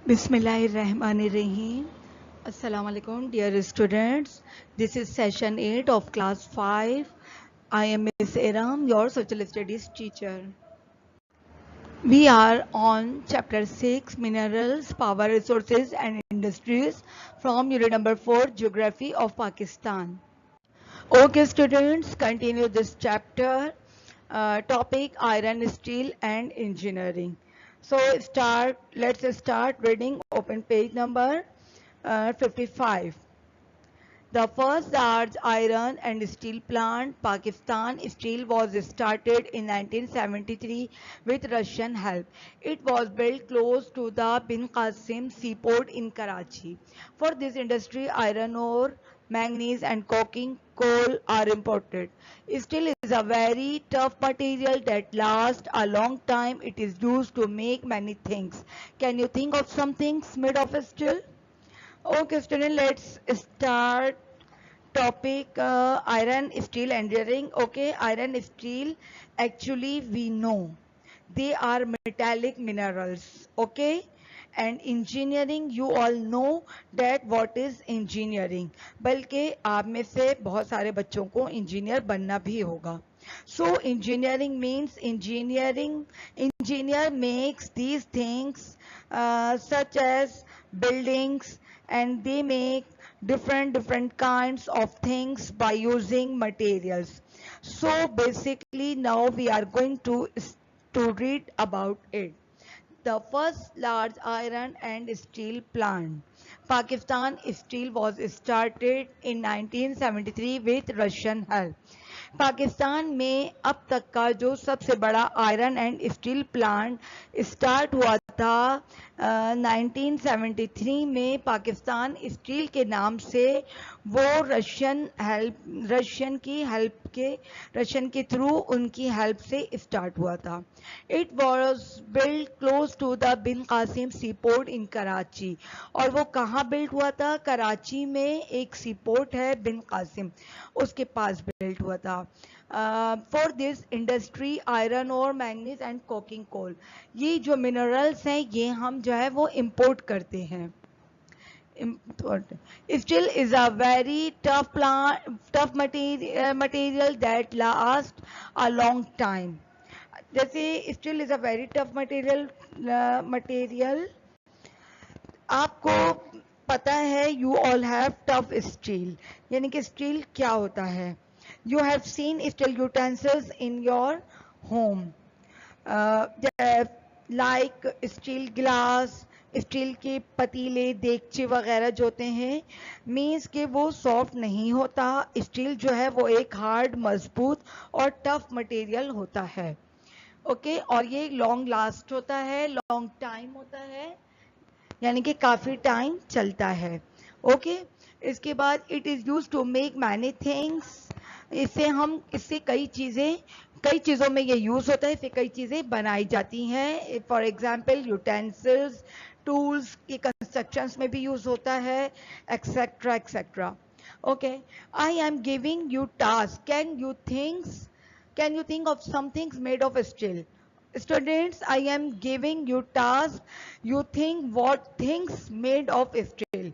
Bismillahirrahmanirrahim. Assalamu alaikum, dear students. This is session 8 of class 5. I am Ms. Eram, your social studies teacher. We are on chapter 6, Minerals, Power Resources and Industries from unit number 4, Geography of Pakistan. Okay, students, continue this chapter. Topic iron, steel, and engineering. So let's start reading. Open page number 55. The first large iron and steel plant, Pakistan Steel, was started in 1973 with Russian help. It was built close to the Bin Qasim seaport in Karachi. For this industry, iron ore, manganese and coking coal are imported. Steel is a very tough material that lasts a long time. It is used to make many things. Can you think of some things made of steel? Okay, student, let's start topic iron, steel, engineering. Okay, iron, steel, actually we know they are metallic minerals. Okay, and engineering, you all know that what is engineering. बल्कि आप में से बहुत सारे बच्चों को engineer बनना भी होगा. So engineering means engineer makes these things such as buildings, and they make different kinds of things by using materials. So basically now we are going to read about it. The first large iron and steel plant, Pakistan Steel, was started in 1973 with Russian help. Pakistan में अब तक का जो सबसे बड़ा iron and steel plant start हुआ था 1973 में पाकिस्तान स्टील के नाम से. वो रशियन के थ्रू उनकी हेल्प से स्टार्ट हुआ था. It was build close to the Bin Qasim sea port in Karachi. और वो कहाँ बिल्ड हुआ था? कराची में एक सी पोर्ट है बिन कासिम, उसके पास बिल्ड हुआ था. फॉर दिस इंडस्ट्री आयरन और मैंगनीज एंड कोकिंग कोल, ये जो मिनरल्स हैं ये हम जो है वो इंपोर्ट करते हैं. Steel is a very tough material that lasts a long time. जैसे steel is a very tough material आपको पता है. You all have tough steel, यानी कि स्टील क्या होता है. You have seen steel utensils in your home like steel glass, steel के पतीले, देगचे वगैरह जो होते हैं, मीन्स कि वो सॉफ्ट नहीं होता. स्टील जो है वो एक हार्ड, मजबूत और टफ मटेरियल होता है. ओके और ये लॉन्ग लास्ट होता है, लॉन्ग टाइम होता है, यानी कि काफ़ी टाइम चलता है. ओके इसके बाद it is use to make many things. इससे कई चीज़ों में ये यूज़ होता है, इससे कई चीज़ें बनाई जाती हैं. फॉर एग्जाम्पल यूटेंसिल्स, टूल्स के कंस्ट्रक्शंस में भी यूज़ होता है, etcetera etcetera. Okay I am giving you task. Can you think of some things made of steel? Students, I am giving you task. You think what things made of steel?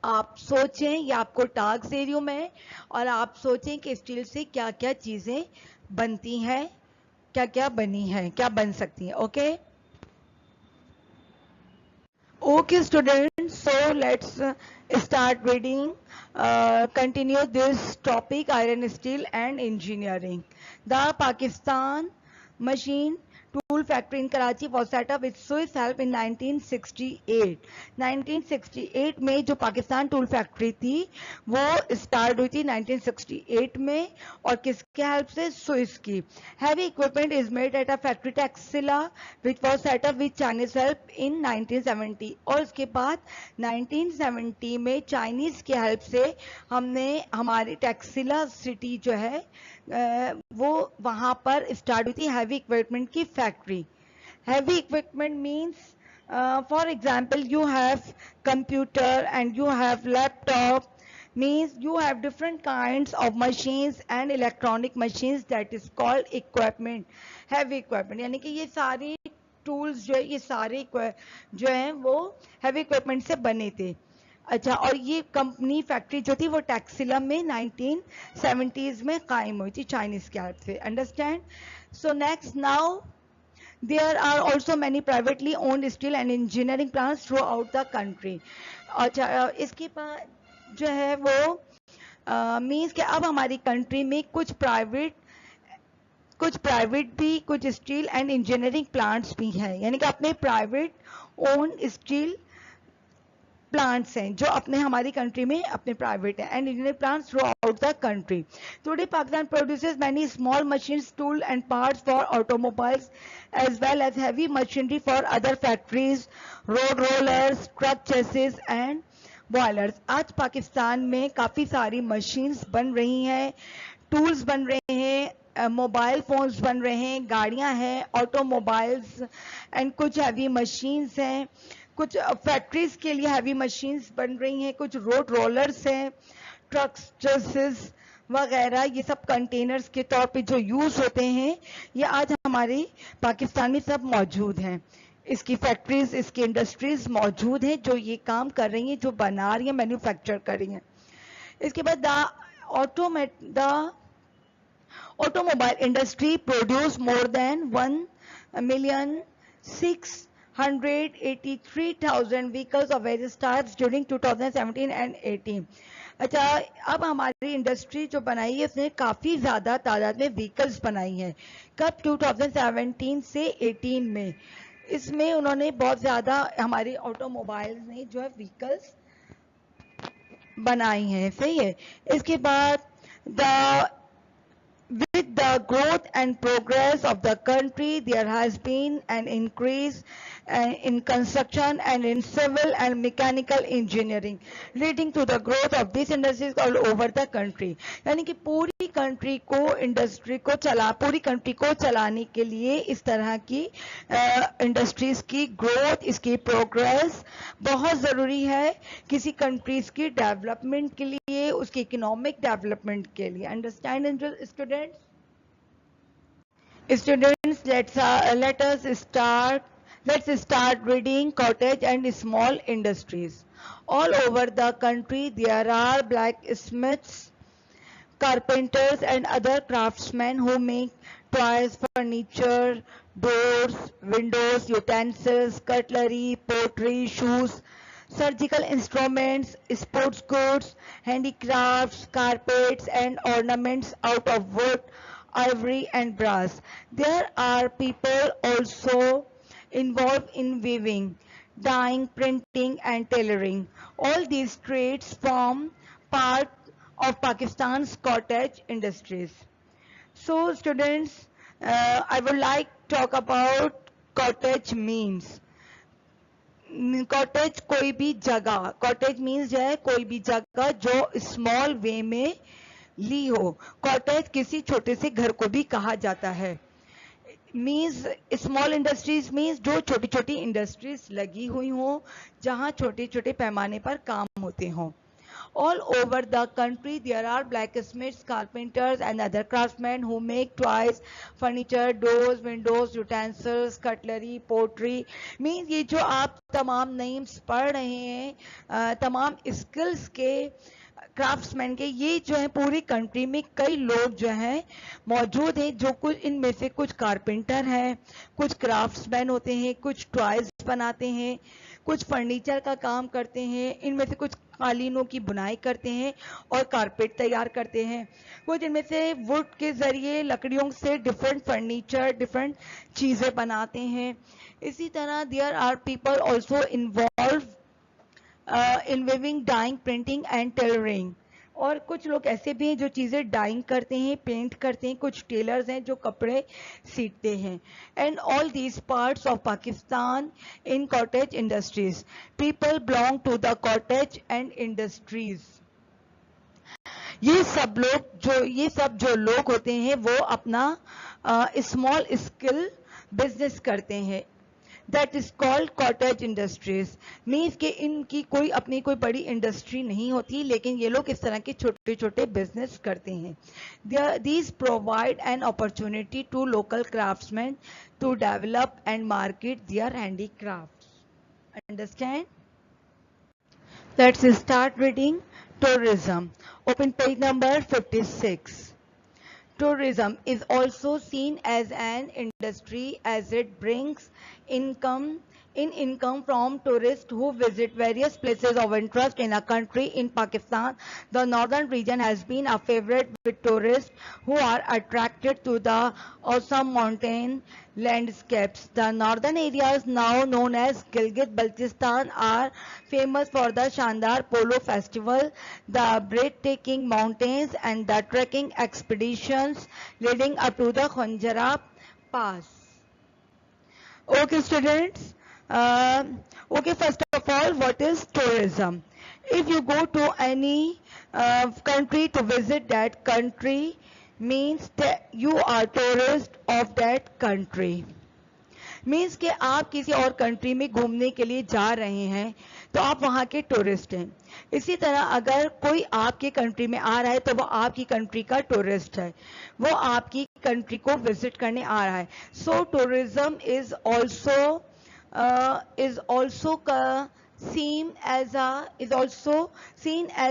आप सोचें, ये आपको task दे रही हूँ मैं, और आप सोचें कि स्टील से क्या क्या चीज़ें बनती हैं, क्या क्या बनी हैं, क्या बन सकती हैं. Okay Okay, students, so let's start reading. Continue this topic, iron, steel, and engineering. The Pakistan Machine Tool Factory in Karachi was set up with Swiss help in 1968. 1968 में जो पाकिस्तान टूल फैक्ट्री थी वो स्टार्ट हुई थी 1968 में, और किसके help से? स्विस की. Heavy equipment is made at a factory Taxila which was set up with Chinese help in 1970. और उसके बाद 1970 में चाइनीज की हेल्प से हमने हमारी टैक्सिला सिटी जो है वो वहाँ पर स्टार्ट हुई थी हैवी इक्विपमेंट की factory. Heavy equipment means for example you have computer and you have laptop, means you have different kinds of machines and electronic machines, that is called equipment, heavy equipment. यानी कि ये सारी tools जो है ये सारे जो हैं वो हैवी इक्विपमेंट से बने थे। अच्छा, और ये कंपनी फैक्ट्री जो थी वो टैक्सिलम में 1970s में कायम हुई थी चाइनीज के हाथ से। Understand? So next, now there are also many privately owned steel and engineering plants throughout the country. अच्छा, इसके बाद जो है वो मीन्स कि अब हमारी कंट्री में कुछ प्राइवेट भी, कुछ स्टील एंड इंजीनियरिंग प्लांट्स भी हैं, यानी कि अपने प्राइवेट ओन स्टील plants हैं जो अपने हमारी कंट्री में अपने प्राइवेट हैं, and engineering plants throughout the country. Today Pakistan produces many small machines, tools and parts for automobiles as well as heavy machinery for other factories, road rollers, truck chassis and boilers. आज पाकिस्तान में काफ़ी सारी machines बन रही हैं, tools बन रहे हैं, मोबाइल फोन्स बन रहे हैं, गाड़ियां हैं, ऑटोमोबाइल्स एंड कुछ हैवी मशीन्स हैं, कुछ फैक्ट्रीज के लिए हैवी मशीन्स बन रही हैं, कुछ रोड रोलर्स हैं, ट्रक्स, ट्रसेस वगैरह, ये सब कंटेनर्स के तौर पे जो यूज होते हैं ये आज हमारे पाकिस्तान में सब मौजूद हैं। इसकी फैक्ट्रीज, इसकी इंडस्ट्रीज मौजूद हैं जो ये काम कर रही हैं, जो बना रही हैं, मैन्युफैक्चर कर रही हैं। इसके बाद the automobile industry produced more than 1,683,000 vehicles of various types during 2017 and 18. अच्छा, अब हमारी इंडस्ट्री जो बनाई है उसने काफ़ी ज़्यादा तादाद में व्हीकल्स बनाई हैं। कब? 2017 से 18 में। इसमें उन्होंने बहुत ज़्यादा हमारी ऑटोमोबाइल्स ने जो है व्हीकल्स बनाई हैं। सही है। इसके बाद with the growth and progress of the country, there has been an increase in construction and in civil and mechanical engineering, leading to the growth of these industries all over the country. यानी कि पूरी country को चलाने के लिए इस तरह की इंडस्ट्रीज की ग्रोथ, इसकी प्रोग्रेस बहुत ज़रूरी है किसी कंट्रीज की डेवलपमेंट के लिए, उसकी इकोनॉमिक डेवलपमेंट के लिए। Understand students, let's start reading cottage and small industries. All over the country there are blacksmiths, carpenters and other craftsmen who make toys, furniture, doors, windows, utensils, cutlery, pottery, shoes, surgical instruments, sports goods, handicrafts, carpets and ornaments out of wood, ivory and brass. There are people also involved in weaving, dyeing, printing and tailoring. All these trades form part of Pakistan's cottage industries. So students, I would like to talk about cottage means. Cottage कोई भी जगह, cottage means जो है कोई भी जगह जो small way में ली हो। कॉटेज किसी छोटे से घर को भी कहा जाता है। मीन्स स्मॉल इंडस्ट्रीज मीन्स जो छोटी छोटी इंडस्ट्रीज लगी हुई हो, जहाँ छोटे छोटे पैमाने पर काम होते हों। All over the country there are blacksmiths, carpenters and other craftsmen who make toys, furniture, doors, windows, utensils, cutlery, pottery. Means ये जो आप तमाम नेम्स पढ़ रहे हैं, तमाम स्किल्स के, क्राफ्ट्समैन के, ये जो है पूरी कंट्री में कई लोग जो हैं मौजूद हैं, जो कुछ इनमें से कुछ कारपेंटर हैं, कुछ क्राफ्ट्समैन होते हैं, कुछ टॉयज बनाते हैं, कुछ फर्नीचर का काम करते हैं, इनमें से कुछ कालीनों की बुनाई करते हैं और कारपेट तैयार करते हैं, कुछ इनमें से वुड के जरिए, लकड़ियों से डिफरेंट फर्नीचर, डिफरेंट चीज़ें बनाते हैं। इसी तरह there are people also involve in weaving, dyeing, printing and tailoring. और कुछ लोग ऐसे भी हैं जो चीज़ें डाइंग करते हैं, पेंट करते हैं, कुछ टेलर्स हैं जो कपड़े सीते हैं। And all these parts of Pakistan in cottage industries, people belong to the cottage and industries. ये सब जो लोग होते हैं वो अपना स्मॉल स्किल बिजनेस करते हैं। That is called cottage industries. Means कि इनकी कोई अपनी कोई बड़ी इंडस्ट्री नहीं होती, लेकिन ये लोग इस तरह के छोटे छोटे बिजनेस करते हैं। These provide an opportunity to local craftsman to develop and market their handicrafts. Understand? Let's start reading tourism. Open page number 56. Tourism is also seen as an industry as it brings income from tourists who visit various places of interest in a country. In Pakistan, the northern region has been a favorite with tourists who are attracted to the awesome mountain landscapes. The northern areas, now known as Gilgit-Baltistan, are famous for the Shandar Polo Festival, the breathtaking mountains, and the trekking expeditions leading up to the Khunjara Pass. Okay, students. Okay, first of all, what is tourism? If you go to any country to visit that country, means that you are tourist of that country. Means कि आप किसी और country में घूमने के लिए जा रहे हैं तो आप वहाँ के टूरिस्ट हैं। इसी तरह अगर कोई आपके कंट्री में आ रहा है तो वो आपकी कंट्री का टूरिस्ट है, वो आपकी कंट्री को विजिट करने आ रहा है। So tourism is also seen as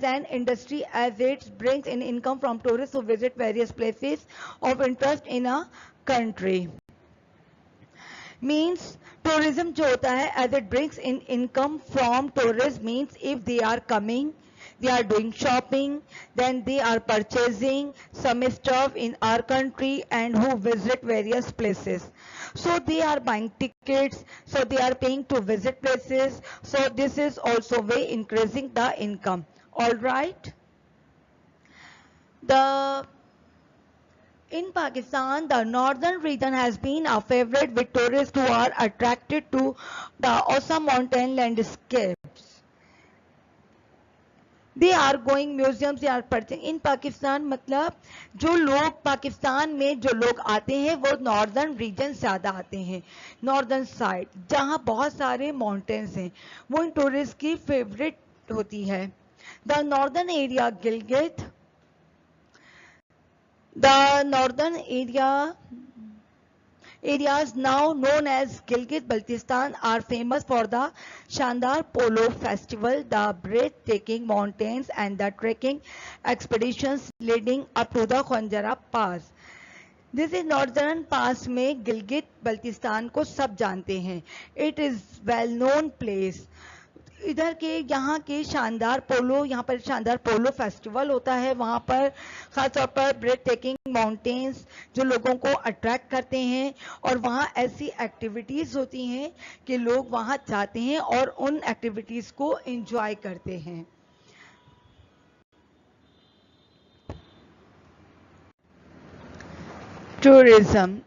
an industry as it brings in income from tourists who visit various places of interest in a country. Means tourism जो होता है as it brings in income from tourists, means if they are coming, they are doing shopping, then they are purchasing some stuff in our country and who visit various places. So they are buying tickets, so they are paying to visit places. So this is also way increasing the income. All right. In Pakistan, the northern region has been a favorite with tourists who are attracted to the awesome mountain landscapes. They are going museums, they are purchasing. In Pakistan मतलब जो लोग पाकिस्तान में जो लोग आते हैं वो northern region ज़्यादा आते हैं, नॉर्दर्न साइड जहाँ बहुत सारे माउंटेन्स हैं, वो इन टूरिस्ट की फेवरेट होती है। The northern area Gilgit, the northern areas now known as Gilgit-Baltistan are famous for the Shandar Polo Festival, the breathtaking mountains, and the trekking expeditions leading up to the Khunjara Pass. This is northern pass में गिलगित बल्तिस्तान को सब जानते हैं. It is well known place. इधर के यहाँ के शानदार पोलो, यहाँ पर शानदार पोलो फेस्टिवल होता है, वहाँ पर खासतौर पर ब्रेथ टेकिंग माउंटेन्स जो लोगों को अट्रैक्ट करते हैं और वहाँ ऐसी एक्टिविटीज़ होती हैं कि लोग वहाँ जाते हैं और उन एक्टिविटीज़ को एंजॉय करते हैं. Tourism.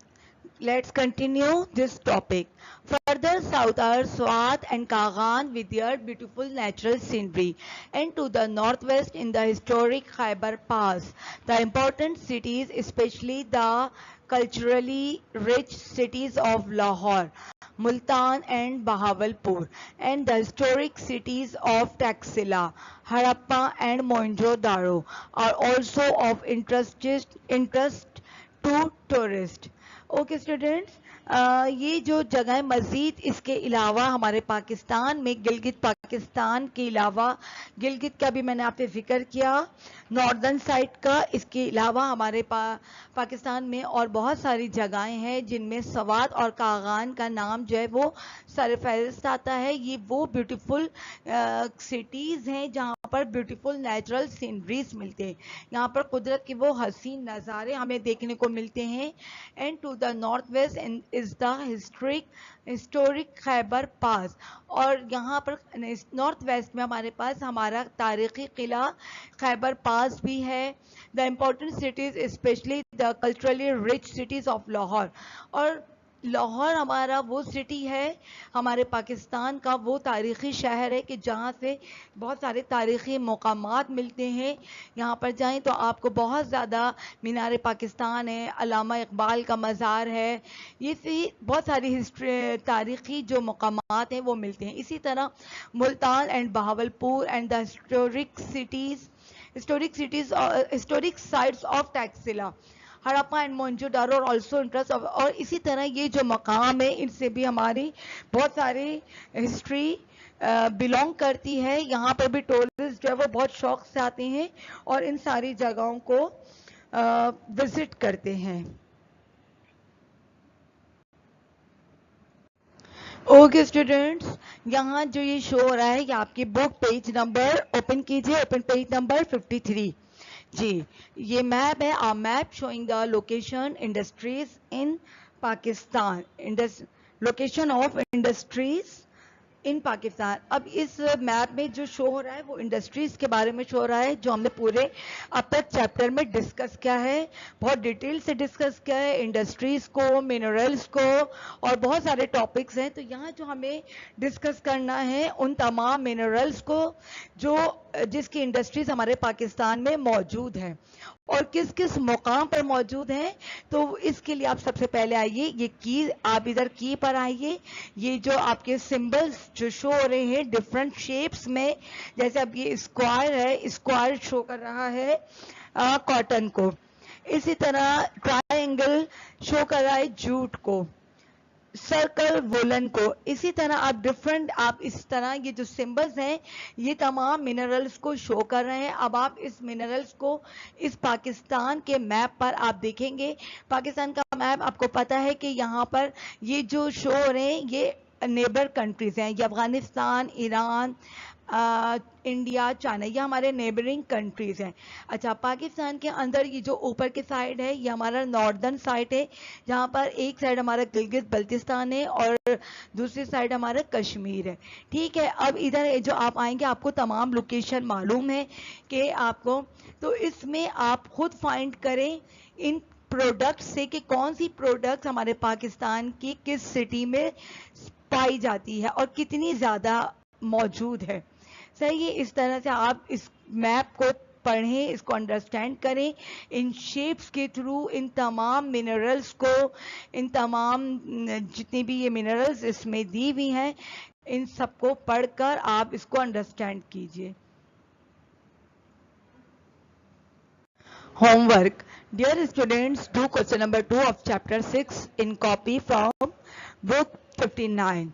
Let's continue this topic. Further south are Swat and Kagan with their beautiful natural scenery, and to the northwest in the historic Khyber Pass. The important cities, especially the culturally rich cities of Lahore, Multan and Bahawalpur, and the historic cities of Taxila, Harappa and Mohenjo-daro are also of interest to tourists. Okay students, ये जो जगह मज़ीद इसके अलावा हमारे पाकिस्तान में गिलगित पाकिस्तान के अलावा गिलगित का भी मैंने आपसे जिक्र किया, नॉर्दर्न साइड का, इसके अलावा हमारे पाकिस्तान में और बहुत सारी जगहें हैं जिनमें सवात और कागान का नाम जो है वो सरफहरिस्त आता है. ये वो ब्यूटीफुल सिटीज़ हैं जहाँ पर ब्यूटीफुल नेचुरल सीनरीज मिलते हैं, यहाँ पर कुदरत के वो हसीन नज़ारे हमें देखने को मिलते हैं. And to the north west is the historic Khyber Pass, और यहाँ पर नॉर्थ वेस्ट में हमारे पास हमारा तारीख़ी किला खैबर पास भी है. The important cities specially the culturally rich cities of Lahore, और लाहौर हमारा वो सिटी है, हमारे पाकिस्तान का वो तारीख़ी शहर है कि जहाँ से बहुत सारे तारीख़ी मकामात मिलते हैं। यहाँ पर जाएं तो आपको बहुत ज़्यादा मीनार पाकिस्तान है, अल्लामा इकबाल का मज़ार है, ये सी बहुत सारी हिस्ट्री तारीख़ी जो मकामात हैं वो मिलते हैं। इसी तरह Multan and Bahawalpur and the historic sites of Taxila, Harappa and Mohenjodaro also interest और इसी तरह ये जो मकाम है इनसे भी हमारी बहुत सारी हिस्ट्री बिलोंग करती है। यहाँ पर भी टूरिस्ट जो है वो बहुत शौक से आते हैं और इन सारी जगहों को विजिट करते हैं। ओके स्टूडेंट्स, यहाँ जो ये शो हो रहा है ये आपकी बुक पेज नंबर ओपन कीजिए, ओपन पेज नंबर 53 जी। ये मैप है, a map showing the location industries in Pakistan, location of industries in Pakistan. अब इस मैप में जो शो हो रहा है वो इंडस्ट्रीज के बारे में शो हो रहा है, जो हमने पूरे अब तक चैप्टर में डिस्कस किया है, बहुत डिटेल से डिस्कस किया है इंडस्ट्रीज को, मिनरल्स को और बहुत सारे टॉपिक्स हैं। तो यहाँ जो हमें डिस्कस करना है उन तमाम मिनरल्स को जो जिसकी इंडस्ट्रीज हमारे पाकिस्तान में मौजूद है और किस किस मुकाम पर मौजूद हैं। तो इसके लिए आप सबसे पहले आइए, ये की आप इधर की पर आइए। ये जो आपके सिंबल्स जो शो हो रहे हैं डिफरेंट शेप्स में, जैसे अब ये स्क्वायर है, स्क्वायर शो कर रहा है कॉटन को, इसी तरह ट्रायंगल शो कर रहा है जूट को, सर्कल वुलन को। इसी तरह आप इस तरह ये जो सिंबल्स हैं ये तमाम मिनरल्स को शो कर रहे हैं। अब आप इस मिनरल्स को इस पाकिस्तान के मैप पर आप देखेंगे। पाकिस्तान का मैप आपको पता है कि यहाँ पर ये जो शो हो रहे हैं ये नेबर कंट्रीज हैं, ये अफगानिस्तान, ईरान, इंडिया, चाइना, ये हमारे नेबरिंग कंट्रीज हैं। अच्छा, पाकिस्तान के अंदर ये जो ऊपर के साइड है ये हमारा नॉर्दर्न साइड है, जहाँ पर एक साइड हमारा गिलगित बल्तिस्तान है और दूसरी साइड हमारा कश्मीर है। ठीक है, अब इधर जो आप आएंगे आपको तमाम लोकेशन मालूम है कि आपको, तो इसमें आप खुद फाइंड करें इन प्रोडक्ट से कि कौन सी प्रोडक्ट हमारे पाकिस्तान की किस सिटी में पाई जाती है और कितनी ज़्यादा मौजूद है। सही है, इस तरह से आप इस मैप को पढ़ें, इसको अंडरस्टैंड करें, इन शेप्स के थ्रू इन तमाम मिनरल्स को, इन तमाम जितनी भी ये मिनरल्स इसमें दी हुई हैं इन सबको पढ़कर आप इसको अंडरस्टैंड कीजिए। Homework. Dear students, do question number 2 of chapter 6 in copy from book 59.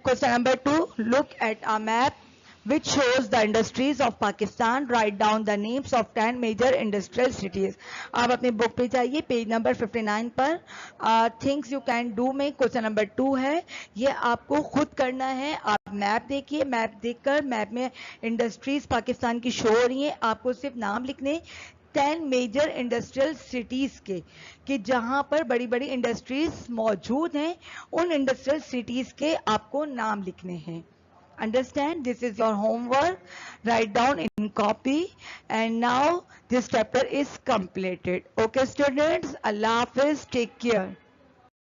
Question number 2, look at a map which shows the industries of Pakistan. Write down the names of 10 major industrial cities. आप अपने book पे जाइए, page number 59 पर things you can do में question number 2 है, ये आपको खुद करना है। आप मैप देखिए, मैप देखकर मैप में इंडस्ट्रीज पाकिस्तान की शो हो रही हैं, आपको सिर्फ नाम लिखने 10 मेजर इंडस्ट्रियल सिटीज के कि जहां पर बड़ी बड़ी इंडस्ट्रीज मौजूद हैं, उन इंडस्ट्रियल सिटीज के आपको नाम लिखने हैं। Understand? This is your homework. Write down in copy. And now this chapter is completed. Okay, students. Allah Hafiz. Take care.